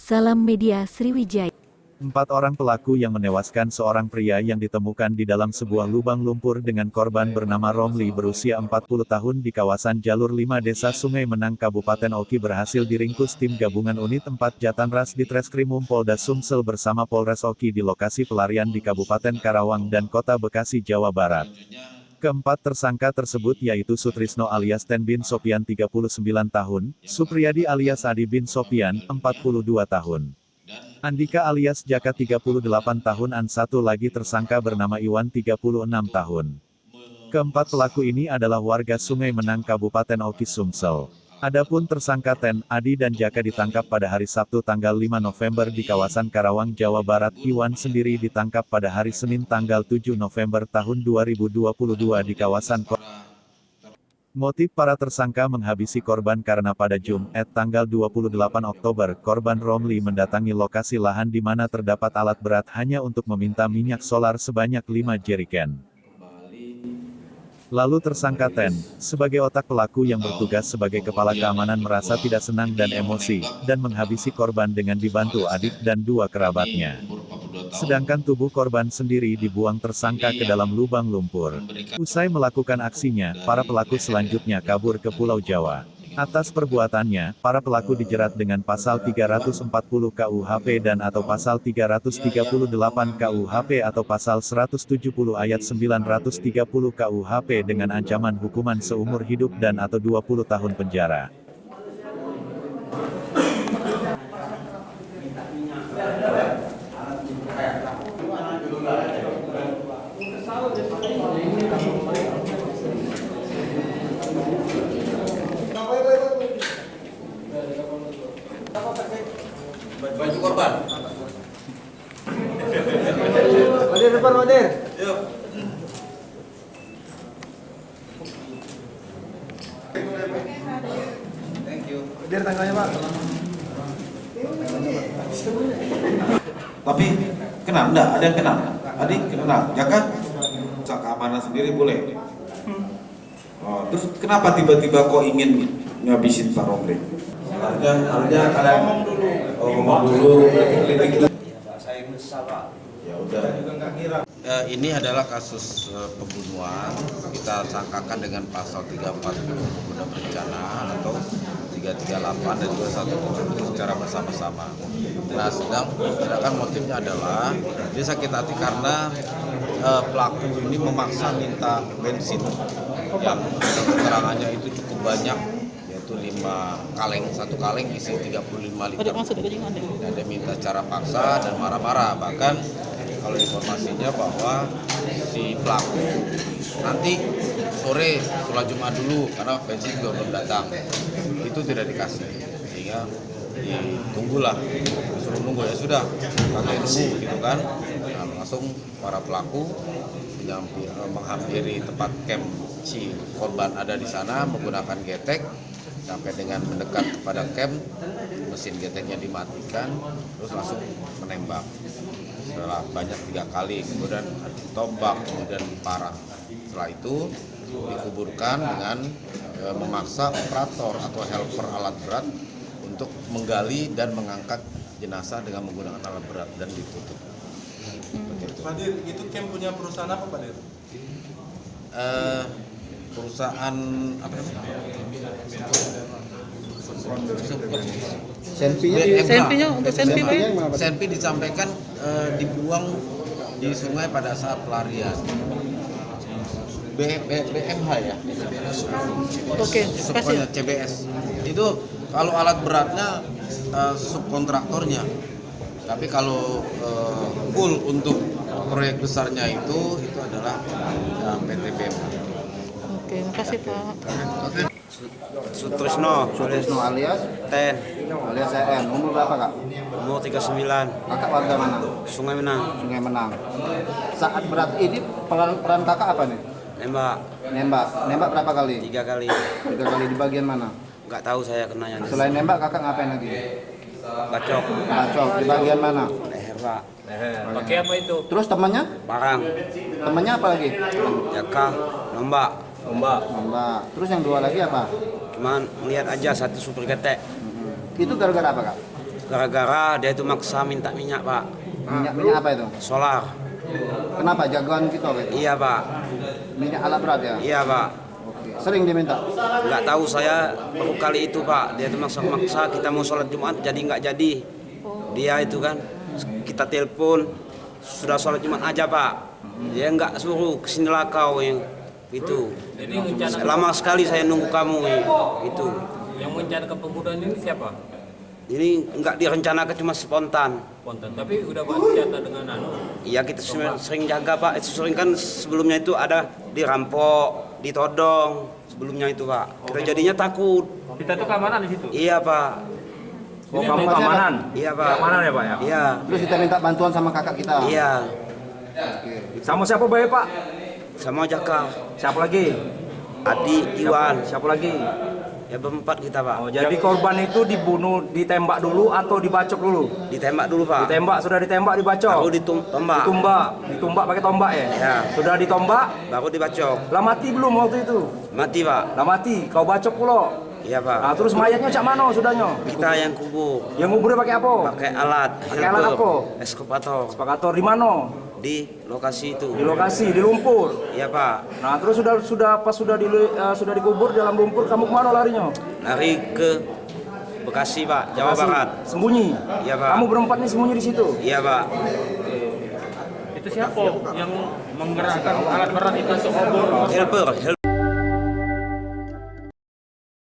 Salam Media Sriwijaya. 4 orang pelaku yang menewaskan seorang pria yang ditemukan di dalam sebuah lubang lumpur dengan korban bernama Romli berusia 40 tahun di kawasan Jalur 5 Desa Sungai Menang Kabupaten Oki berhasil diringkus tim gabungan unit 4 Jatanras Ditreskrimum Polda Sumsel bersama Polres Oki di lokasi pelarian di Kabupaten Karawang dan Kota Bekasi, Jawa Barat. Keempat tersangka tersebut yaitu Sutrisno alias Ten bin Sopian 39 tahun, Supriyadi alias Adi bin Sopian, 42 tahun. Andika alias Jaka 38 tahun dan satu lagi tersangka bernama Iwan 36 tahun. Keempat pelaku ini adalah warga Sungai Menang Kabupaten Oki Sumsel. Adapun tersangka Ten, Adi dan Jaka ditangkap pada hari Sabtu tanggal 5 November di kawasan Karawang, Jawa Barat. Iwan sendiri ditangkap pada hari Senin tanggal 7 November tahun 2022 di kawasan Motif para tersangka menghabisi korban karena pada Jumat tanggal 28 Oktober, korban Romli mendatangi lokasi lahan di mana terdapat alat berat hanya untuk meminta minyak solar sebanyak 5 jerigen. Lalu tersangka Ten, sebagai otak pelaku yang bertugas sebagai kepala keamanan merasa tidak senang dan emosi, dan menghabisi korban dengan dibantu adik dan 2 kerabatnya. Sedangkan tubuh korban sendiri dibuang tersangka ke dalam lubang lumpur. Usai melakukan aksinya, para pelaku selanjutnya kabur ke Pulau Jawa. Atas perbuatannya, para pelaku dijerat dengan pasal 340 KUHP dan atau pasal 338 KUHP atau pasal 170 ayat 930 KUHP dengan ancaman hukuman seumur hidup dan atau 20 tahun penjara. Baju korban. Wadir depan Wadir. Yuk. Thank you. Wadir tangganya Pak. Tapi kenal enggak? Ada yang kenal? Adik kenal? Jaka? Keamanan sendiri boleh. Oh, terus kenapa tiba-tiba kok ingin ngabisin Pak Romli? Harusnya kalian ngomong dulu. Saya menyesal Pak. Ya udah. Saya juga nggak kira. Ini adalah kasus pembunuhan. Kita sangkakan dengan pasal 340 pembunuhan berencana atau 338 dan 217 secara bersama-sama. Nah, sedangkan motifnya adalah dia sakit hati karena pelaku ini memaksa minta bensin yang keterangannya itu cukup banyak, yaitu 5 kaleng, 1 kaleng isi 35 liter. Dan dia minta secara paksa dan marah-marah. Bahkan kalau informasinya bahwa si pelaku nanti sore sholat Jumat dulu karena bensin juga belum datang, itu tidak dikasih, sehingga ditunggulah, disuruh nunggu, ya sudah pakai nunggu gitu kan. Nah, langsung para pelaku menghampiri tempat camp si korban ada di sana menggunakan getek. Sampai dengan mendekat kepada camp, mesin geteknya dimatikan, terus langsung menembak. Setelah banyak 3 kali, kemudian tombak, kemudian parang. Setelah itu dikuburkan dengan memaksa operator atau helper alat berat untuk menggali dan mengangkat jenazah dengan menggunakan alat berat dan ditutup. Pak Dir, itu camp punya perusahaan apa Pak Dir? Perusahaan apa namanya? Senpinya untuk Senpi disampaikan dibuang di sungai pada saat pelarian. BMH ya. Oke, Subkonnya CBS. Itu kalau alat beratnya subkontraktornya. Tapi kalau full untuk proyek besarnya itu adalah PT BMH. Oke, makasih Pak. Sutrisno alias Ten, alias CN. Umur berapa Kak? umur 39, Kakak warga mana? Sungai Menang, Sungai Menang. Saat berat ini peran kakak apa nih? nembak Nembak berapa kali? 3 kali. 3 kali di bagian mana? Nggak tahu saya kenanya. Selain nembak kakak ngapain lagi? Bacok, Bacok di bagian mana? leher Pak, Pakai apa itu? Terus temannya? parang, Temannya apa lagi? jaka, nombak. Nembak. Terus yang 2 lagi apa? Cuman melihat aja satu super getek. Itu gara-gara apa Kak? Gara-gara dia itu maksa minta minyak, Pak. Minyak apa itu? Solar. Kenapa? Jagoan kita gitu? Iya, Pak. Minyak alat berat ya? Iya, Pak. Oke. Sering diminta? Nggak tahu saya baru kali itu, Pak. Dia itu maksa-maksa kita mau sholat Jumat jadi nggak jadi. Dia itu kan kita telepon sudah sholat Jumat aja, Pak. Dia nggak suruh kesinilah kau yang itu. Lama sekali saya nunggu kamu itu. Yang merencanakan pembunuhan ini siapa? Ini nggak direncanakan, cuma spontan. Spontan, tapi udah bersenjata dengan Iya, kita sering jaga, Pak. Itu sering kan sebelumnya itu ada dirampok, ditodong sebelumnya itu, Pak. Kita jadinya takut. kita tuh keamanan di situ. Iya, Pak. Oh, kamu keamanan? Iya, Pak. Keamanan ya, Pak ya? Iya. Terus kita minta bantuan sama kakak kita? Iya. Sama siapa bayi, Pak? Sama Jaka. Siapa lagi? Adi, Iwan. Siapa lagi? Ya berempat kita, Pak. Oh, jadi korban itu dibunuh, ditembak dulu atau dibacok dulu? Ditembak dulu, Pak. Ditembak, sudah ditembak, dibacok? Baru ditombak. Ditumbak pakai tombak ya? Ya. Sudah ditombak? Baru dibacok. Lah mati belum waktu itu? Mati, Pak. Lah mati, kau bacok pula? Iya, Pak. Nah, terus mayatnya cak mana sudahnya? Kita yang kubur. Yang nguburnya pakai apa? Pakai alat. Pakai alat apa? Eskavator. Sepakator di mana? Di lokasi itu. Di lokasi, di lumpur. Iya, Pak. Nah, terus sudah dikubur dalam lumpur, kamu kemana larinya? Lari ke Bekasi, Pak. Jawa Bekasi. Barat. Sembunyi. Iya, Pak. Kamu berempat nih sembunyi di situ. Iya, Pak. Itu siapa yang menggerakkan alat berat itu untuk obor? Helper.